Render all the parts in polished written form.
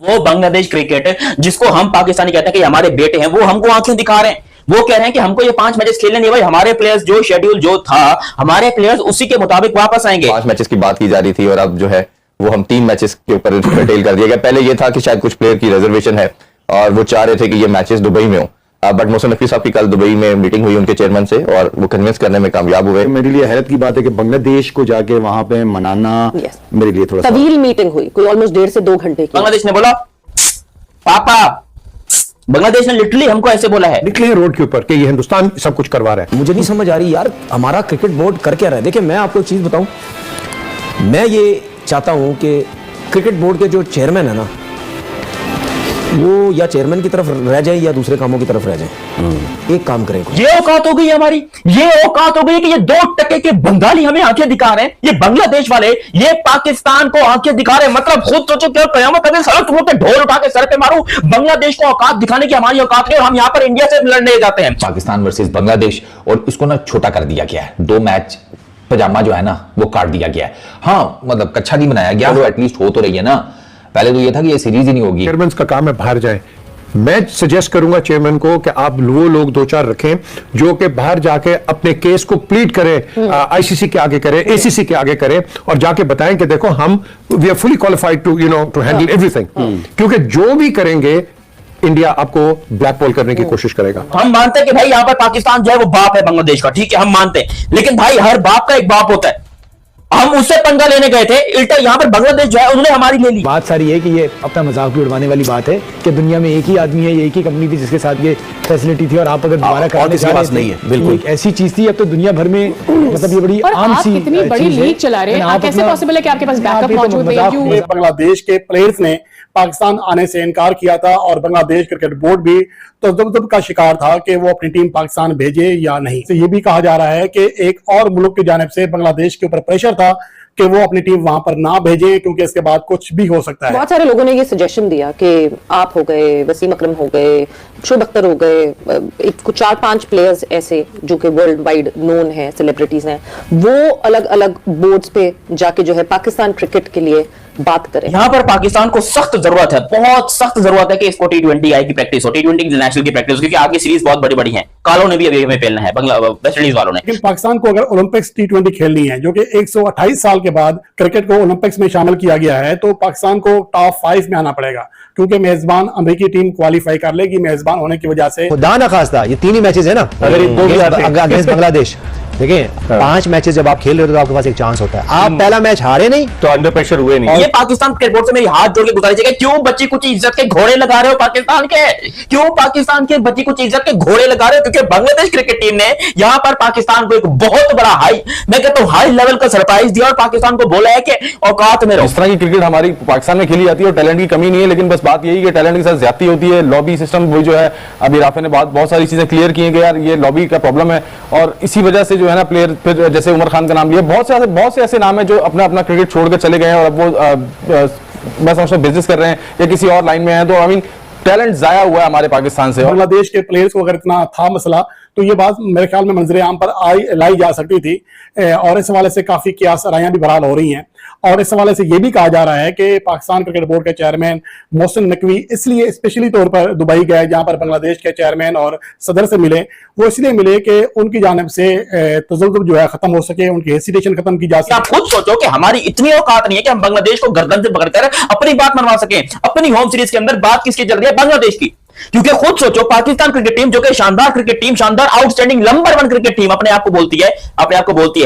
वो बांग्लादेश क्रिकेट जिसको हम पाकिस्तानी कहते हैं कि हमारे बेटे हैं, वो हमको आंखें दिखा रहे हैं। वो कह रहे हैं कि हमको ये 5 मैचेस खेलने नहीं, भाई हमारे प्लेयर्स जो शेड्यूल जो था, हमारे प्लेयर्स उसी के मुताबिक वापस आएंगे। 5 मैचेस की बात की जा रही थी और अब जो है वो हम 3 मैचेस के ऊपर डिटेल कर दिया गया। पहले ये था कि शायद कुछ प्लेयर की रिजर्वेशन है और वो चाह रहे थे कि ये मैचेस दुबई में हो, बट मोहसिन नकवी साहब की कल दुबई में मीटिंग हुई उनके चेयरमैन से और वो कन्विंस करने में कामयाब हुए। मेरे लिए हैरत की बात है कि बांग्लादेश को जाके वहां पे मनाना मेरे लिए थोड़ा तवील मीटिंग हुई, कोई ऑलमोस्ट 1.5 से 2 घंटे की। बांग्लादेश ने बोला पापा, बांग्लादेश ने लिटरली हमको ऐसे बोला है, निकले रोड के ऊपर कि ये हिंदुस्तान सब कुछ करवा रहा है। मुझे नहीं समझ आ रही यार, हमारा क्रिकेट बोर्ड कर क्या रहा है। देखिए मैं आपको एक चीज बताऊं, मैं ये चाहता हूं कि क्रिकेट बोर्ड के जो चेयरमैन है ना, वो या चेयरमैन की तरफ रह जाए या दूसरे कामों की तरफ रह जाए। एक काम करें। ये औकात हो गई हमारी, ये औकात हो गई कि ये 2% के बंगाली हमें आंखें दिखा रहे हैं, ये बांग्लादेश वाले ये पाकिस्तान को आंखें दिखा रहे हैं। मतलब खुद सोचो क्या कयामत अगर सड़क पे ढोल उठा के सर पे मारूं, बांग्लादेश को औकात दिखाने की हमारी औकात नहीं, और हम यहां पर इंडिया से लड़ने जाते हैं। पाकिस्तान वर्सेस बांग्लादेश, और इसको ना छोटा कर दिया गया है। 2 मैच पजामा जो है ना वो काट दिया गया है। हाँ मतलब कच्छा नहीं बनाया गया, वो एटलीस्ट हो तो रही है ना। पहले तो ये था कि ये सीरीज ही नहीं होगी। चेयरमैन का काम है बाहर जाए। मैं सजेस्ट करूंगा चेयरमैन को कि आप वो लोग 2-4 रखें जो कि बाहर जाके अपने केस को प्लीड करें, आईसीसी के आगे करें, एसीसी के आगे करें और जाके बताएं कि देखो हम we are fully qualified to to handle everything. क्योंकि जो भी करेंगे इंडिया आपको ब्लैक बॉल करने की कोशिश करेगा। हम मानते हैं कि भाई यहाँ पर पाकिस्तान जो है वो बाप है बांग्लादेश का, ठीक है हम मानते हैं, लेकिन भाई हर बाप का एक बाप होता है। हम उससे पंगा लेने गए थे, उल्टा यहाँ पर बांग्लादेश जो है उन्होंने हमारी ले ली। बात सारी है कि ये अपना मजाक भी उड़वाने वाली बात है कि दुनिया में एक ही आदमी है, एक ही कंपनी थी जिसके साथ ये फैसिलिटी थी, और आप अगर दोबारा कराने जा रहे नहीं है, बिल्कुल ऐसी चीज थी। अब तो दुनिया भर में मतलब ये बड़ी आम सी इतनी बड़ी लीग चला रहे हैं, कैसे पॉसिबल है कि आपके पास बैकअप मौजूद नहीं है? बांग्लादेश के प्लेयर्स ने पाकिस्तान आने से इनकार किया था और बांग्लादेश क्रिकेट बोर्ड भी तजब्जुब का शिकार था कि वो अपनी टीम पाकिस्तान भेजे या नहीं। तो ये भी कहा जा रहा है कि एक और मुल्क की जानिब से बांग्लादेश के ऊपर प्रेशर था कि वो अपनी टीम वहां पर ना भेजे, क्योंकि इसके बाद कुछ भी हो सकता है। बहुत सारे लोगों ने ये सजेशन दिया कि आप हो गए, वसीम अकरम हो गए, शुभ अख्तर हो गए, कुछ 4-5 प्लेयर्स ऐसे जो कि वर्ल्ड वाइड नोन हैं, सेलिब्रिटीज हैं, वो अलग अलग बोर्ड्स पे जाके जो है पाकिस्तान क्रिकेट के लिए बात करें। यहाँ पर पाकिस्तान को सख्त जरूरत है, बहुत सख्त जरूरत है कि इसको T20 आई की प्रैक्टिस हो, T20 इंटरनेशनल की प्रैक्टिस हो, क्योंकि आगे सीरीज बहुत बड़ी बड़ी है। कालों ने भी अभी हमें खेलना है, वेस्ट इंडीज वालों ने। लेकिन पाकिस्तान को अगर ओलंपिक्स T20 खेलनी है, जो कि 128 साल के बाद क्रिकेट को ओलंपिक्स में शामिल किया गया है, तो पाकिस्तान को टॉप 5 में आना पड़ेगा, क्योंकि मेजबान अमेरिकी टीम क्वालिफाई कर लेगी मेजबान होने की वजह से। खुदा ना खास्ता ये 3 ही मैचेस है ना, अगर अगेंस्ट बांग्लादेश देखिए 5 मैचेस जब आप खेल रहे हो तो आपके पास एक चांस होता है। आप पहला मैच हारे नहीं तो अंडर प्रेशर हुए नहीं। ये पाकिस्तान क्रिकेट बोर्ड से मेरी हाथ जोड़ के गुजारिश है, क्यों बच्ची कुछ इज्जत के घोड़े लगा रहे हो पाकिस्तान के? क्यों पाकिस्तान के बच्ची कुछ इज्जत के घोड़े लगा रहे हो? क्योंकि बांग्लादेश क्रिकेट टीम ने यहाँ पर पाकिस्तान को एक बहुत बड़ा मैं कहता हूँ हाई लेवल का सरप्राइज दिया और पाकिस्तान को बोला है कि औकात में रहो। इस तरह की क्रिकेट हमारी पाकिस्तान में खेली जाती है और टैलेंट की कमी नहीं है, लेकिन बस बात यही कि टैलेंट के साथ ज्यादती होती है। लॉबी सिस्टम वही जो है, अभी राफे ने बहुत सारी चीजें क्लियर की हैं कि यार ये लॉबी का प्रॉब्लम है, और इसी वजह से जो है ना प्लेयर फिर जैसे उमर खान का नाम लिया, बहुत से ऐसे नाम है जो अपना क्रिकेट छोड़कर चले गए हैं और अब वो मैं समझता हूं बिजनेस कर रहे हैं या किसी और लाइन में हैं। तो आई मीन टैलेंट जाया हुआ है हमारे पाकिस्तान से। बांग्लादेश के प्लेयर्स को अगर इतना था मसला तो ये बात मेरे ख्याल में मंजरे आम पर लाई जा सकती थी, और इस हवाले से काफी कियास रायां भी बहाल हो रही हैं। और इस हवाले से ये भी कहा जा रहा है कि पाकिस्तान क्रिकेट बोर्ड के चेयरमैन मोहसिन नकवी इसलिए स्पेशली तौर पर दुबई गए, जहां पर बांग्लादेश के चेयरमैन और सदर से मिले। वो इसलिए मिले कि उनकी जानिब से तजल्लुम जो है खत्म हो सके, उनकी हेसिटेशन खत्म की जा सके। आप खुद सोचो कि हमारी इतनी औकात नहीं है कि हम बांग्लादेश को गर्दन से पकड़कर अपनी बात मनवा सकें। अपनी होम सीरीज के अंदर बात किसकी चल रही है? बांग्लादेश की। क्योंकि खुद सोचो पाकिस्तान क्रिकेट टीम जो कि शानदार क्रिकेट टीम, शानदार आउटस्टैंडिंग नंबर 1 क्रिकेट टीम अपने आप को बोलती है,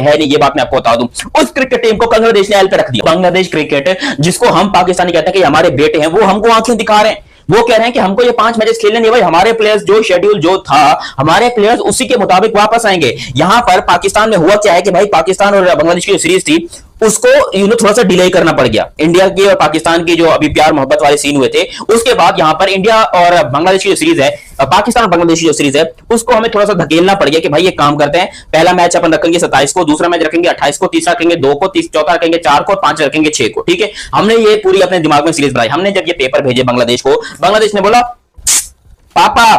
है नहीं, ये बात मैं आपको बता दूं। उस क्रिकेट टीम को बांग्लादेश ने एल पे रख दिया। बांग्लादेश क्रिकेट जिसको हम पाकिस्तानी कहते हैं कि हमारे बेटे हैं, वो हमको आंखें दिखा रहे हैं। वो कह रहे हैं कि हमको ये 5 मैचेस खेलने नहीं, भाई हमारे प्लेयर्स जो शेड्यूल जो था, हमारे प्लेयर्स उसी के मुताबिक वापस आएंगे। यहां पर पाकिस्तान में हुआ क्या है कि भाई पाकिस्तान और बांग्लादेश की जो सीरीज थी उसको थोड़ा सा डिले करना पड़ गया। इंडिया की और पाकिस्तान की जो अभी प्यार मोहब्बत वाले सीन हुए थे, उसके बाद यहां पर इंडिया और बांग्लादेश की जो सीरीज है, पाकिस्तान और बांग्लादेश की जो सीरीज है, उसको हमें थोड़ा सा धकेलना पड़ गया कि भाई ये काम करते हैं, पहला मैच अपन रखेंगे 27 को, दूसरा मैच रखेंगे 28 को, तीसरा रखेंगे 2 को, चौथा रखेंगे 4 को, 5 रखेंगे 6 को। ठीक है, हमने ये पूरी अपने दिमाग में सीरीज बनाई। हमने जब ये पेपर भेजे बांग्लादेश को, बांग्लादेश ने बोला पापा,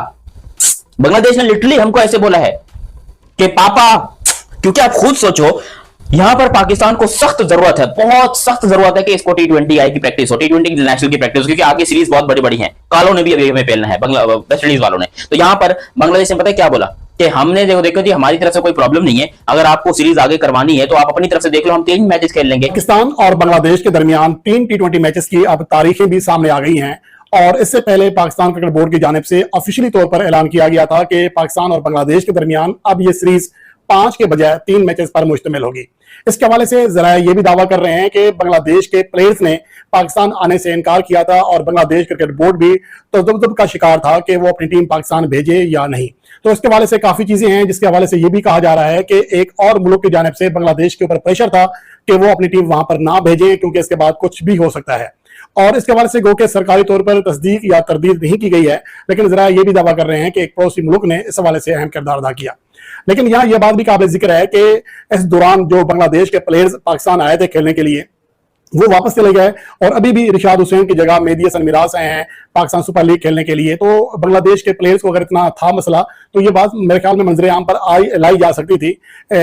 बांग्लादेश ने लिटरली हमको ऐसे बोला है कि पापा, क्योंकि आप खुद सोचो यहां पर पाकिस्तान को सख्त जरूरत है, बहुत सख्त जरूरत है कि इसको T20 आई की प्रैक्टिस हो, T20 इंटरनेशनल की प्रैक्टिस हो, क्योंकि आगे सीरीज बहुत बड़ी बड़ी है। कालों ने भी अभी हमें पेलना है, वेस्ट इंडीज वालों ने। तो यहां पर बांग्लादेश ने पता है क्या बोला कि हमने देखो जी हमारी तरफ से कोई प्रॉब्लम नहीं है, अगर आपको सीरीज आगे करवानी है तो आप अपनी तरफ से देख लो, हम 3 मैचेस खेल लेंगे। पाकिस्तान और बांग्लादेश के दरमियान 3 T20 मैचेस की अब तारीखें भी सामने आ गई हैं और इससे पहले पाकिस्तान क्रिकेट बोर्ड की जानिब से ऑफिशियली तौर पर ऐलान किया गया था कि पाकिस्तान और बांग्लादेश के दरमियान अब ये सीरीज 5 के बजाय 3 मैचेस पर मुश्तमिल होगी। इसके हवाले से जरा ये भी दावा कर रहे हैं कि बांग्लादेश के प्लेयर्स ने पाकिस्तान आने से इनकार किया था और बांग्लादेश क्रिकेट बोर्ड भी तजब्जुब का शिकार था कि वो अपनी टीम पाकिस्तान भेजे या नहीं। तो इसके हवाले से काफी चीजें हैं, जिसके हवाले से ये भी कहा जा रहा है कि एक और मुल्क की जानिब से बांग्लादेश के ऊपर प्रेशर था कि वो अपनी टीम वहां पर ना भेजे, क्योंकि इसके बाद कुछ भी हो सकता है। और इसके हवाले से गो के सरकारी तौर पर तस्दीक या तरदीद नहीं की गई है, लेकिन जरा ये भी दावा कर रहे हैं कि एक पड़ोसी मुल्क ने इस हवाले से अहम किरदार अदा किया। लेकिन यहाँ यह बात भी काबिल जिक्र है कि इस दौरान जो बांग्लादेश के प्लेयर्स पाकिस्तान आए थे खेलने के लिए, वो वापस चले गए और अभी भी रिशाद हुसैन की जगह मेहदी हसन मिराज आए हैं पाकिस्तान सुपर लीग खेलने के लिए। तो बांग्लादेश के प्लेयर्स को अगर इतना था मसला, तो ये बात मेरे ख्याल में मंजरे आम पर लाई जा सकती थी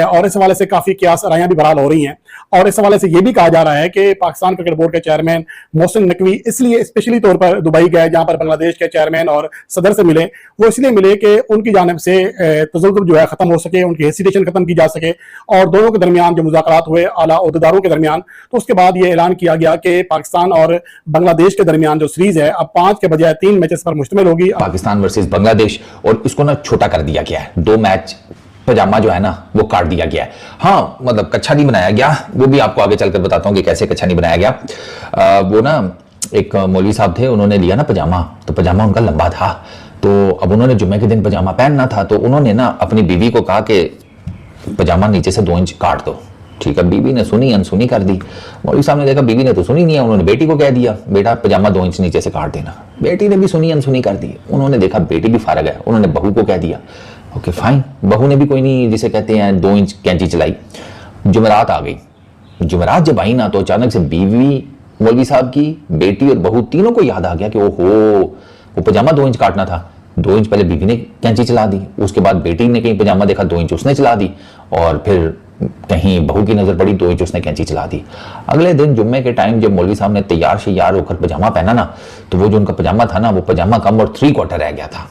और इस हवाले से काफी कियास रायां भी बहाल हो रही हैं। और इस हवाले से ये भी कहा जा रहा है कि पाकिस्तान क्रिकेट बोर्ड के चेयरमैन मोहसिन नकवी इसलिए स्पेशली तौर पर दुबई गए, जहां पर बांग्लादेश के चेयरमैन और सदर से मिले। वो इसलिए मिले कि उनकी जानिब से तजल्जुल जो है खत्म हो सके, उनकी हेसिटेशन खत्म की जा सके और दोनों के दरमियान जो मुज़ाकरात हुए आला ओहदेदारों के दरमियान, तो उसके बाद ये ऐलान किया गया कि पाकिस्तान और बांग्लादेश के दरमियान जो सीरीज है अब 5 के बजाय 3 मैचेस पर मुश्तमिल होगी। पाकिस्तान वर्सेस बांग्लादेश, और इसको ना छोटा कर दिया गया है, 2 मैच पजामा जो है ना वो काट दिया गया है। हाँ मतलब कच्छा नहीं बनाया गया, वो भी आपको आगे चलकर बताता हूँ कि कैसे कच्छा नहीं बनाया गया। वो ना एक मौलवी साहब थे, उन्होंने लिया ना पजामा, तो पजामा उनका लंबा था, तो अब उन्होंने जुम्मे के दिन पजामा पहनना था, तो उन्होंने ना अपनी बीवी को कहा कि पजामा नीचे से 2 इंच काट दो। ठीक है, बीवी ने सुनी अनसुनी कर दी। मौलवी साहब ने देखा बीवी ने तो सुनी नहीं है, उन्होंने बेटी को कह दिया बेटा पजामा 2 इंच नीचे से काट देना। बेटी ने भी सुनी अनसुनी कर दी। उन्होंने देखा बेटी भी फारग है, उन्होंने बहू को कह दिया। ओके फाइन, बहू ने भी कोई नहीं जिसे कहते हैं 2 इंच कैंची चलाई। जुमेरात आ गई। जुमेरात जब आई ना तो अचानक से बीवी मौलवी साहब की, बेटी और बहू तीनों को याद आ गया कि ओहो वो पजामा 2 इंच काटना था। 2 इंच पहले बीवी ने कैंची चला दी, उसके बाद बेटी ने कहीं पजामा देखा 2 इंच उसने चला दी, और फिर कहीं बहू की नजर पड़ी 2 इंच उसने कैंची चला दी। अगले दिन जुम्मे के टाइम जब मौलवी साहब ने तैयार शेयार होकर पजामा पहना ना, तो वो जो उनका पजामा था ना वो पजामा कम और 3/4 रह गया था।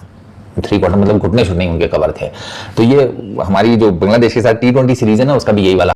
3/4 मतलब घुटने शुटने उनके कवर थे। तो ये हमारी जो बांग्लादेश के साथ T20 सीरीज है ना उसका भी यही वाला